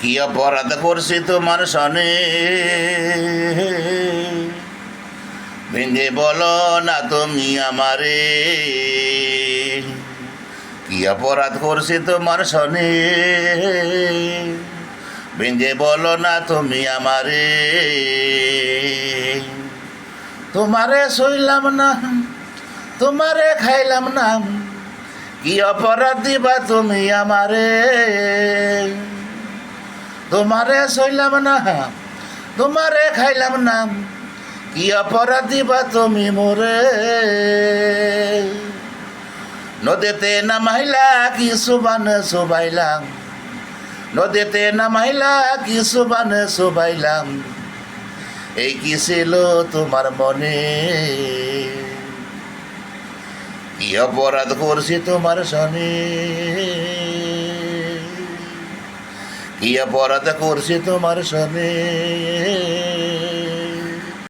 কি অপরাধ করছি তোমার সনে, ভেঙে বলো না তুমি আমারে। কি অপরাধ করছি তোমার সনে, ভেঙে বলো না তুমি আমারে। তোমারে সইলাম না, তোমারে খাইলাম না, কি অপরাধ দিবা তুমি আমারে। তোমারে সইলাম না, তোমারে খাইলাম না, কি অপরাধ দিবা তুমি মোরে। নদীতে নামাইলা কি সুবানে সুবাইলাম, নদীতে নামাইলা কি সুবানে সুবাইলাম, এই কি ছিল তোমার মনে। কি অপরাধ করছি তোমার সনে, কি অপরাধ করছি তোমার সনে।